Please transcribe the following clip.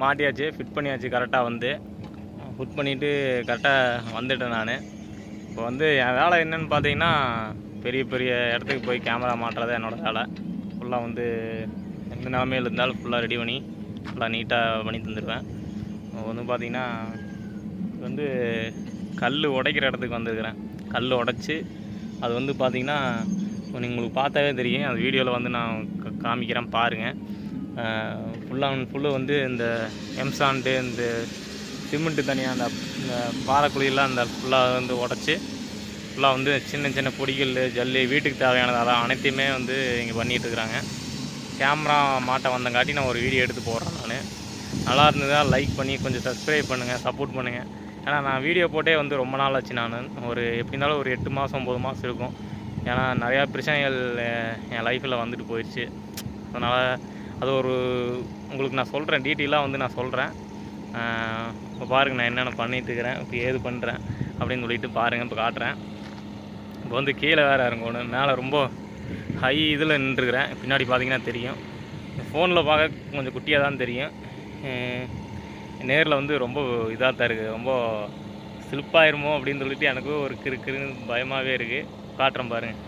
மாட்டியாச்சு, fit பண்ணியாச்சு. கரெக்டாக வந்து ஃபிட் பண்ணிவிட்டு கரெக்டாக வந்துட்டேன் நான். இப்போ வந்து என் வேலை என்னென்னு பார்த்தீங்கன்னா, பெரிய பெரிய இடத்துக்கு போய் கேமரா மாட்டுறது என்னோடய வேலை. ஃபுல்லாக வந்து எந்த நிலமையில் இருந்தாலும் ஃபுல்லாக ரெடி பண்ணி ஃபுல்லாக நீட்டாக பண்ணி தந்துடுவேன். வந்து பார்த்திங்கன்னா வந்து கல் உடைக்கிற இடத்துக்கு வந்திருக்கிறேன். கல் உடச்சி அது வந்து பார்த்திங்கன்னா உங்களுக்கு பார்த்தாவே தெரியும். அந்த வீடியோவில் வந்து நான் காமிக்கிறேன் பாருங்கள். ஃபுல்லு வந்து இந்த எம்சாண்டு இந்த சிமெண்ட்டு தனியாக இந்த பாறைக்குழியெல்லாம் அந்த ஃபுல்லாக வந்து உடச்சி ஃபுல்லாக வந்து சின்ன சின்ன பொடிகள் ஜல்லி வீட்டுக்கு தேவையானது அதெல்லாம் அனைத்தையுமே வந்து இங்கே பண்ணிகிட்ருக்குறாங்க. கேமரா மாட்ட வந்தங்காட்டி நான் ஒரு வீடியோ எடுத்து போடுறேன். நான் நல்லா இருந்ததா லைக் பண்ணி கொஞ்சம் சப்ஸ்கிரைப் பண்ணுங்கள், சப்போர்ட் பண்ணுங்கள். ஏன்னா நான் வீடியோ போட்டே வந்து ரொம்ப நாள் ஆச்சு. நான் ஒரு எப்படி இருந்தாலும் ஒரு 8 மாதம் 9 மாதம் இருக்கும். ஏன்னா நிறையா பிரச்சனைகள் என் லைஃப்பில் வந்துட்டு போயிடுச்சு. அதனால் அது ஒரு உங்களுக்கு நான் சொல்கிறேன், டீட்டெயிலாக வந்து நான் சொல்கிறேன். இப்போ பாருங்கள் நான் என்னென்ன பண்ணிட்டுருக்கிறேன், இப்போ ஏது பண்ணுறேன் அப்படின்னு சொல்லிட்டு பாருங்கள். இப்போ காட்டுறேன். இப்போ வந்து கீழே வேறு இறங்கணும், மேலே ரொம்ப ஹை இதில் நின்றுருக்கிறேன். பின்னாடி பார்த்தீங்கன்னா தெரியும். ஃபோனில் பார்க்க கொஞ்சம் குட்டியாக தான் தெரியும். நேரில் வந்து ரொம்ப இதாக தான் இருக்குது. ரொம்ப ஸ்லிப்பாயிருமோ அப்படின்னு சொல்லிட்டு எனக்கு ஒரு கிறுக்குன்னு பயமாகவே இருக்குது. காட்டுறேன் பாருங்கள்.